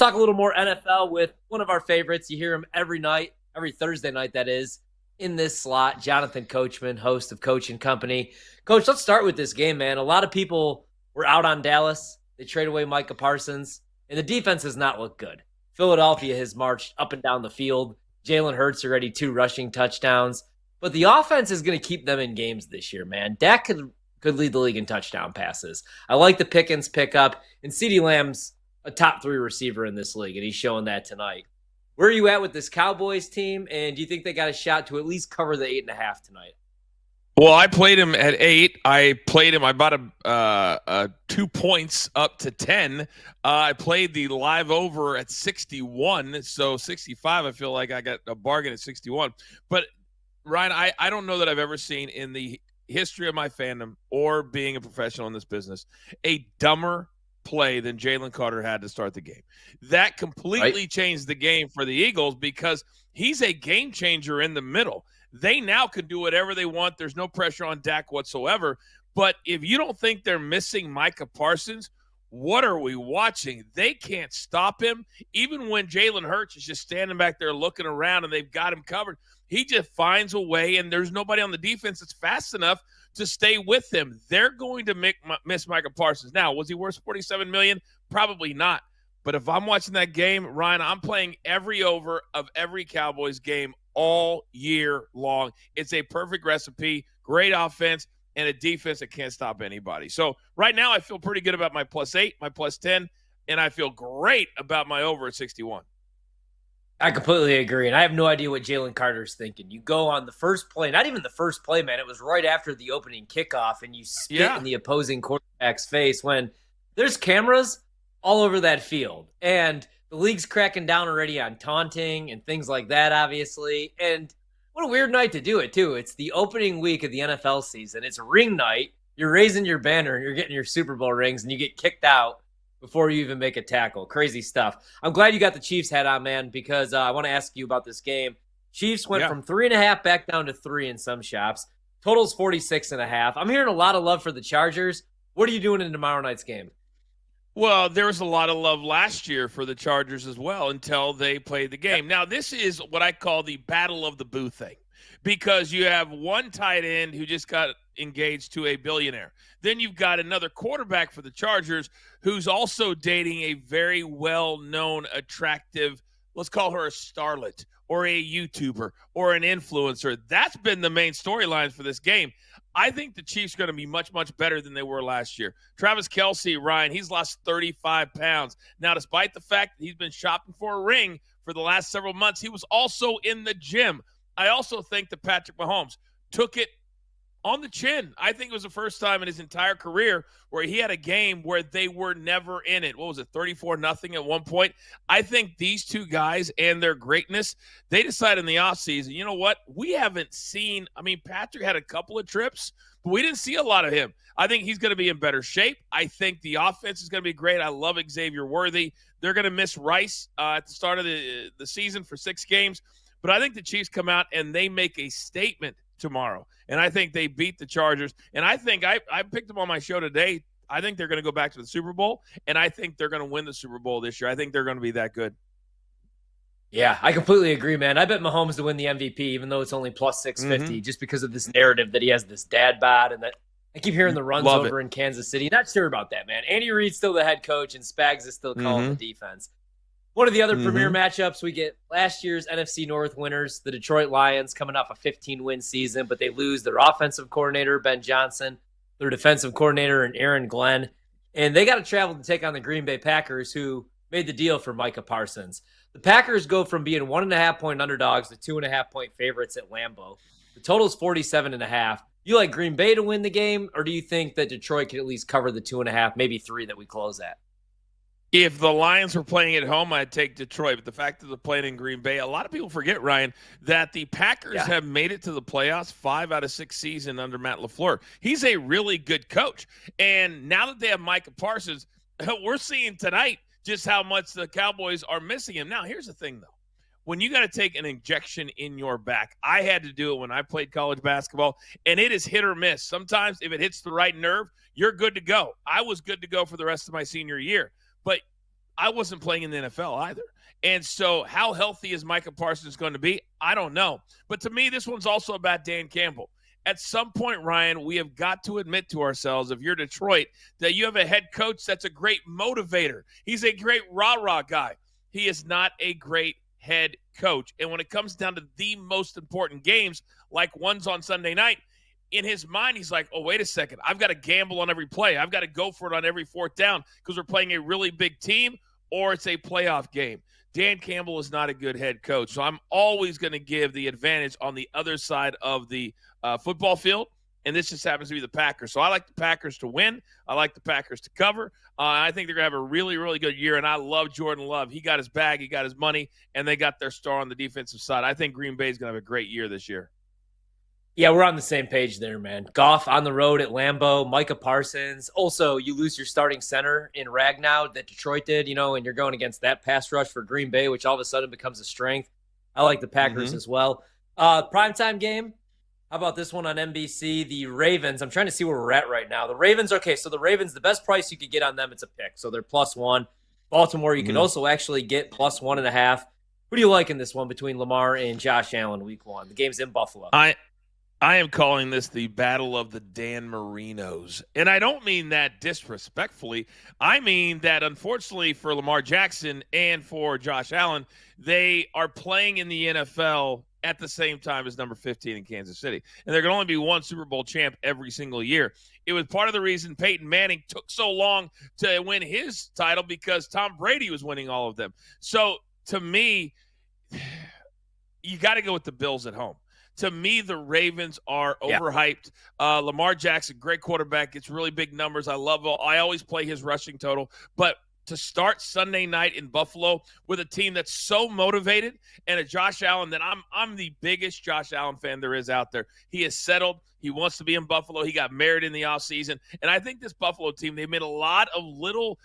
talk a little more NFL with one of our favorites. You hear him every night, every Thursday night, that is, in this slot. Jonathan Coachman, host of Coach and Company. Coach, let's start with this game, man. A lot of people were out on Dallas. They trade away Micah Parsons, and the defense has not looked good. Philadelphia has marched up and down the field. Jalen Hurts already 2 rushing touchdowns. But the offense is going to keep them in games this year, man. Dak could lead the league in touchdown passes. I like the Pickens pickup, and CeeDee Lamb's a top 3 receiver in this league, and he's showing that tonight. Where are you at with this Cowboys team, and do you think they got a shot to at least cover the 8.5 tonight? Well, I played him at 8. I bought him 2 points up to 10. I played the live over at 61, so 65, I feel like I got a bargain at 61. But, Ryan, I don't know that I've ever seen in the history of my fandom or being a professional in this business a dumber play than Jalen Carter had to start the game. That completely changed the game for the Eagles because he's a game changer in the middle. They now can do whatever they want. There's no pressure on Dak whatsoever. But if you don't think they're missing Micah Parsons, what are we watching? They can't stop him. Even when Jalen Hurts is just standing back there looking around and they've got him covered, he just finds a way, and there's nobody on the defense that's fast enough to stay with him. They're going to miss Micah Parsons. Now, was he worth $47 million? Probably not. But if I'm watching that game, Ryan, I'm playing every over of every Cowboys game all year long. It's a perfect recipe, great offense, and a defense that can't stop anybody. So right now I feel pretty good about my +8, my +10, and I feel great about my over at 61. I completely agree, and I have no idea what Jalen Carter's thinking. You go on the first play, not even the first play, man. It was right after the opening kickoff, and you spit in the opposing quarterback's face when there's cameras all over that field. And the league's cracking down already on taunting and things like that, obviously. And what a weird night to do it, too. It's the opening week of the NFL season. It's ring night. You're raising your banner. You're getting your Super Bowl rings, and you get kicked out before you even make a tackle. Crazy stuff. I'm glad you got the Chiefs hat on, man, because I want to ask you about this game. Chiefs went from 3.5 back down to 3 in some shops. Total's 46.5. I'm hearing a lot of love for the Chargers. What are you doing in tomorrow night's game? Well, there was a lot of love last year for the Chargers as well until they played the game. Now, this is what I call the battle of the boo thing because you have one tight end who just got engaged to a billionaire. Then you've got another quarterback for the Chargers who's also dating a very well-known, attractive, let's call her a starlet or a YouTuber or an influencer. That's been the main storyline for this game. I think the Chiefs are going to be much, much better than they were last year. Travis Kelce, Ryan, he's lost 35 pounds. Now, despite the fact that he's been shopping for a ring for the last several months, he was also in the gym. I also think that Patrick Mahomes took it on the chin. I think it was the first time in his entire career where he had a game where they were never in it. What was it, 34-0 at one point? I think these two guys and their greatness, they decided in the offseason, you know what? We haven't seen – I mean, Patrick had a couple of trips, but we didn't see a lot of him. I think he's going to be in better shape. I think the offense is going to be great. I love Xavier Worthy. They're going to miss Rice at the start of the season for 6 games. But I think the Chiefs come out and they make a statement tomorrow. And I think they beat the Chargers. And I think I picked them on my show today. I think they're going to go back to the Super Bowl. And I think they're going to win the Super Bowl this year. I think they're going to be that good. Yeah, I completely agree, man. I bet Mahomes to win the MVP, even though it's only plus 650, just because of this narrative that he has this dad bod and that I keep hearing the runs over in Kansas City. Not sure about that, man. Andy Reid's still the head coach and Spags is still calling the defense. One of the other premier matchups, we get last year's NFC North winners, the Detroit Lions, coming off a 15-win season, but they lose their offensive coordinator, Ben Johnson, their defensive coordinator, and Aaron Glenn. And they got to travel to take on the Green Bay Packers, who made the deal for Micah Parsons. The Packers go from being 1.5-point underdogs to 2.5-point favorites at Lambeau. The total is 47.5. You like Green Bay to win the game, or do you think that Detroit can at least cover the 2.5, maybe 3 that we close at? If the Lions were playing at home, I'd take Detroit. But the fact that they're playing in Green Bay, a lot of people forget, Ryan, that the Packers have made it to the playoffs 5 out of 6 seasons under Matt LaFleur. He's a really good coach. And now that they have Micah Parsons, we're seeing tonight just how much the Cowboys are missing him. Now, here's the thing, though. When you got to take an injection in your back, I had to do it when I played college basketball, and it is hit or miss. Sometimes if it hits the right nerve, you're good to go. I was good to go for the rest of my senior year. But I wasn't playing in the NFL either. And so how healthy is Micah Parsons going to be? I don't know. But to me, this one's also about Dan Campbell. At some point, Ryan, we have got to admit to ourselves, if you're Detroit, that you have a head coach that's a great motivator. He's a great rah-rah guy. He is not a great head coach. And when it comes down to the most important games, like one's on Sunday night, in his mind, he's like, oh, wait a second. I've got to gamble on every play. I've got to go for it on every fourth down because we're playing a really big team or it's a playoff game. Dan Campbell is not a good head coach. So I'm always going to give the advantage on the other side of the football field, and this just happens to be the Packers. So I like the Packers to win. I like the Packers to cover. I think they're going to have a really, really good year, and I love Jordan Love. He got his bag. He got his money, and they got their star on the defensive side. I think Green Bay is going to have a great year this year. Yeah, we're on the same page there, man. Goff on the road at Lambeau, Micah Parsons. Also, you lose your starting center in Ragnow that Detroit did, and you're going against that pass rush for Green Bay, which all of a sudden becomes a strength. I like the Packers as well. Primetime game. How about this one on NBC? The Ravens. I'm trying to see where we're at right now. The Ravens, okay, so the Ravens, the best price you could get on them, it's a pick. So they're +1. Baltimore, you can also actually get +1.5. Who do you like in this one between Lamar and Josh Allen week 1? The game's in Buffalo. I am calling this the battle of the Dan Marinos. And I don't mean that disrespectfully. I mean that, unfortunately, for Lamar Jackson and for Josh Allen, they are playing in the NFL at the same time as number 15 in Kansas City. And there can only be one Super Bowl champ every single year. It was part of the reason Peyton Manning took so long to win his title because Tom Brady was winning all of them. So, to me, you got to go with the Bills at home. To me, the Ravens are overhyped. Lamar Jackson, great quarterback, gets really big numbers. I always play his rushing total. But to start Sunday night in Buffalo with a team that's so motivated and a Josh Allen that I'm the biggest Josh Allen fan there is out there. He is settled. He wants to be in Buffalo. He got married in the offseason. And I think this Buffalo team, they made a lot of little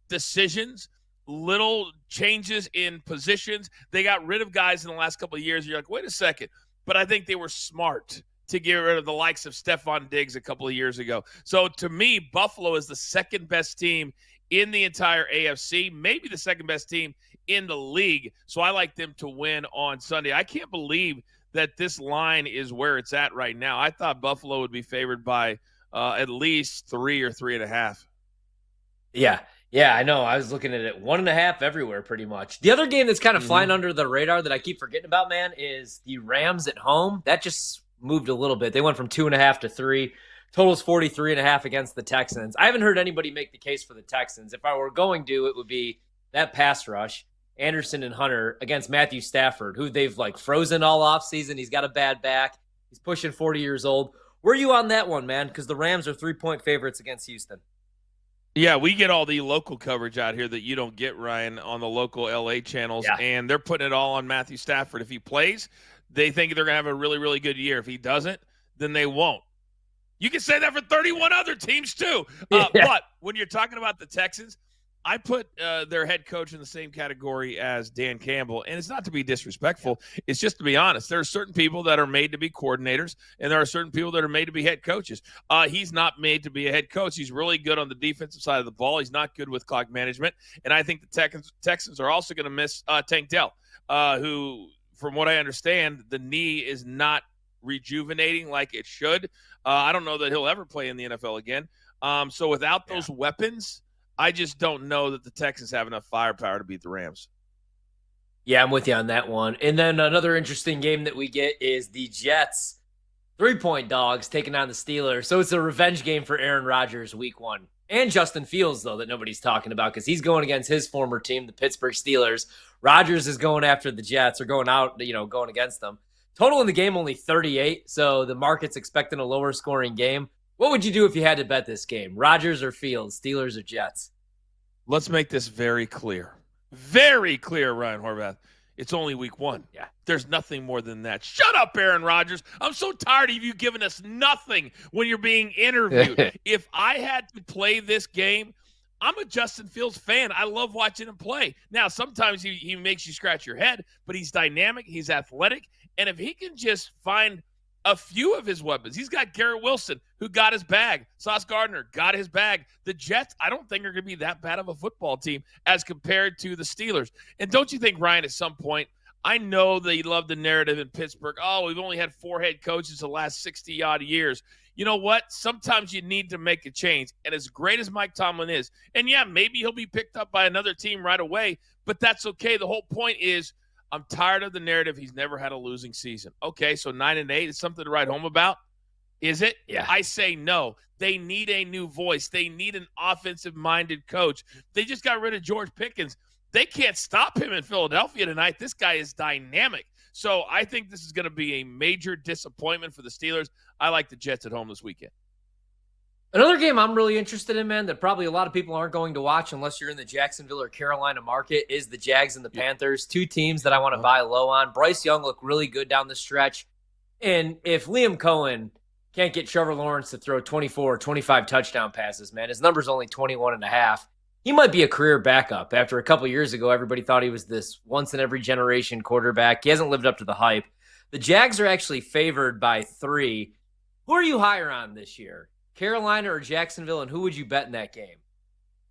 decisions, little changes in positions. They got rid of guys in the last couple of years. You're like, wait a second. But I think they were smart to get rid of the likes of Stephon Diggs a couple of years ago. So to me, Buffalo is the second best team in the entire AFC, maybe the second best team in the league. So I like them to win on Sunday. I can't believe that this line is where it's at right now. I thought Buffalo would be favored by at least 3 or 3.5. Yeah, I know. I was looking at it 1.5 everywhere pretty much. The other game that's kind of flying under the radar that I keep forgetting about, man, is the Rams at home. That just moved a little bit. They went from 2.5 to 3. Total's 43.5 against the Texans. I haven't heard anybody make the case for the Texans. If I were going to, it would be that pass rush, Anderson and Hunter against Matthew Stafford, who they've frozen all offseason. He's got a bad back. He's pushing 40 years old. Where are you on that one, man? Because the Rams are 3-point favorites against Houston. Yeah, we get all the local coverage out here that you don't get, Ryan, on the local LA channels, and they're putting it all on Matthew Stafford. If he plays, they think they're going to have a really, really good year. If he doesn't, then they won't. You can say that for 31 other teams too. But when you're talking about the Texans, I put their head coach in the same category as Dan Campbell, and it's not to be disrespectful. It's just to be honest. There are certain people that are made to be coordinators, and there are certain people that are made to be head coaches. He's not made to be a head coach. He's really good on the defensive side of the ball. He's not good with clock management, and I think the Texans are also going to miss Tank Dell, who, from what I understand, the knee is not rejuvenating like it should. I don't know that he'll ever play in the NFL again. So without those weapons, I just don't know that the Texans have enough firepower to beat the Rams. Yeah, I'm with you on that one. And then another interesting game that we get is the Jets, 3-point dogs taking on the Steelers. So it's a revenge game for Aaron Rodgers week 1. And Justin Fields, though, that nobody's talking about because he's going against his former team, the Pittsburgh Steelers. Rodgers is going after the Jets or going out, going against them. Total in the game only 38, so the market's expecting a lower scoring game. What would you do if you had to bet this game? Rodgers or Fields, Steelers or Jets? Let's make this very clear. Very clear, Ryan Horvath. It's only week 1. Yeah. There's nothing more than that. Shut up, Aaron Rodgers. I'm so tired of you giving us nothing when you're being interviewed. If I had to play this game, I'm a Justin Fields fan. I love watching him play. Now, sometimes he makes you scratch your head, but he's dynamic. He's athletic. And if he can just find a few of his weapons. He's got Garrett Wilson, who got his bag. Sauce Gardner got his bag. The Jets, I don't think are going to be that bad of a football team as compared to the Steelers. And don't you think, Ryan, at some point, I know they love the narrative in Pittsburgh. Oh, we've only had 4 head coaches the last 60-odd years. You know what? Sometimes you need to make a change. And as great as Mike Tomlin is, and yeah, maybe he'll be picked up by another team right away, but that's okay. The whole point is I'm tired of the narrative he's never had a losing season. Okay, so 9-8 is something to write home about? Is it? Yeah. I say no. They need a new voice. They need an offensive-minded coach. They just got rid of George Pickens. They can't stop him in Philadelphia tonight. This guy is dynamic. So I think this is going to be a major disappointment for the Steelers. I like the Jets at home this weekend. Another game I'm really interested in, man, that probably a lot of people aren't going to watch unless you're in the Jacksonville or Carolina market is the Jags and the Panthers, 2 teams that I want to buy low on. Bryce Young looked really good down the stretch. And if Liam Cohen can't get Trevor Lawrence to throw 24 or 25 touchdown passes, man, his number's only 21.5. He might be a career backup. After a couple years ago, everybody thought he was this once-in-every-generation quarterback. He hasn't lived up to the hype. The Jags are actually favored by 3. Who are you higher on this year, Carolina or Jacksonville, and who would you bet in that game?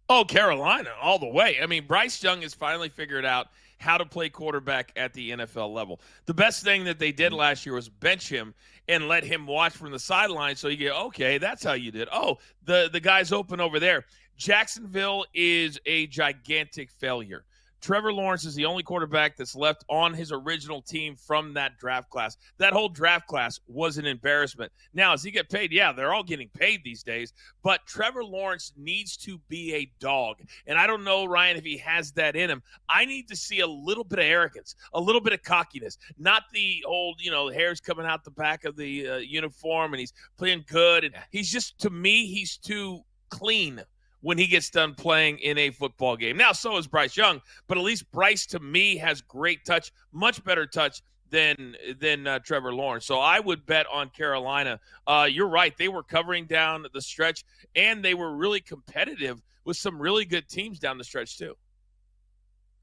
Oh, Carolina, all the way. I mean, Bryce Young has finally figured out how to play quarterback at the NFL level. The best thing that they did last year was bench him and let him watch from the sideline so you get, okay, that's how you did. Oh, the guy's open over there. Jacksonville is a gigantic failure. Trevor Lawrence is the only quarterback that's left on his original team from that draft class. That whole draft class was an embarrassment. Now, does he get paid? Yeah, they're all getting paid these days. But Trevor Lawrence needs to be a dog. And I don't know, Ryan, if he has that in him. I need to see a little bit of arrogance, a little bit of cockiness, not the old, hairs coming out the back of the uniform and he's playing good. And he's just, to me, he's too clean when he gets done playing in a football game. Now, so is Bryce Young, but at least Bryce, to me, has great touch, much better touch than Trevor Lawrence. So I would bet on Carolina. You're right. They were covering down the stretch, and they were really competitive with some really good teams down the stretch too.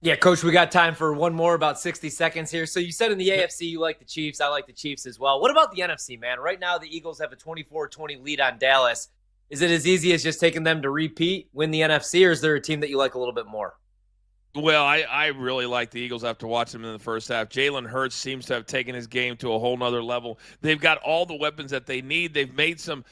Yeah, Coach, we got time for one more, about 60 seconds here. So you said in the AFC you like the Chiefs. I like the Chiefs as well. What about the NFC, man? Right now the Eagles have a 24-20 lead on Dallas. Is it as easy as just taking them to repeat, win the NFC, or is there a team that you like a little bit more? Well, I really like the Eagles after watching them in the first half. Jalen Hurts seems to have taken his game to a whole nother level. They've got all the weapons that they need. They've made some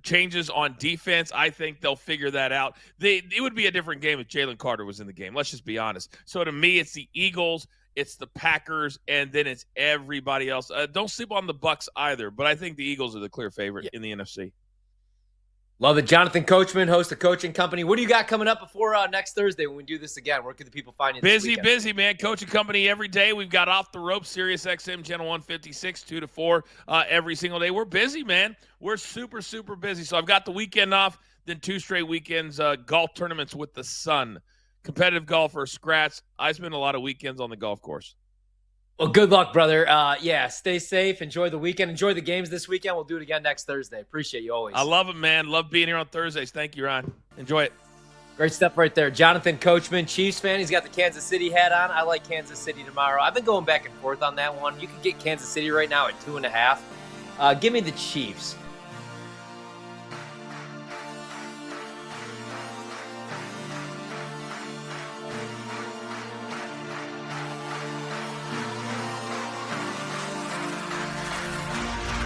changes on defense. I think they'll figure that out. It would be a different game if Jalen Carter was in the game. Let's just be honest. So to me, it's the Eagles, it's the Packers, and then it's everybody else. Don't sleep on the Bucs either, but I think the Eagles are the clear favorite in the NFC. Love it. Jonathan Coachman, host of Coaching Company. What do you got coming up before next Thursday when we do this again? Where can the people find you this weekend? Busy, man. Coaching Company every day. We've got Off the Rope, Sirius XM, Channel 156, 2 to 4 every single day. We're busy, man. We're super, super busy. So I've got the weekend off, then 2 straight weekends, golf tournaments with the sun. Competitive golfer, Scratch. I spend a lot of weekends on the golf course. Well, good luck, brother. Stay safe. Enjoy the weekend. Enjoy the games this weekend. We'll do it again next Thursday. Appreciate you always. I love it, man. Love being here on Thursdays. Thank you, Ryan. Enjoy it. Great stuff right there. Jonathan Coachman, Chiefs fan. He's got the Kansas City hat on. I like Kansas City tomorrow. I've been going back and forth on that one. You can get Kansas City right now at 2.5. Give me the Chiefs.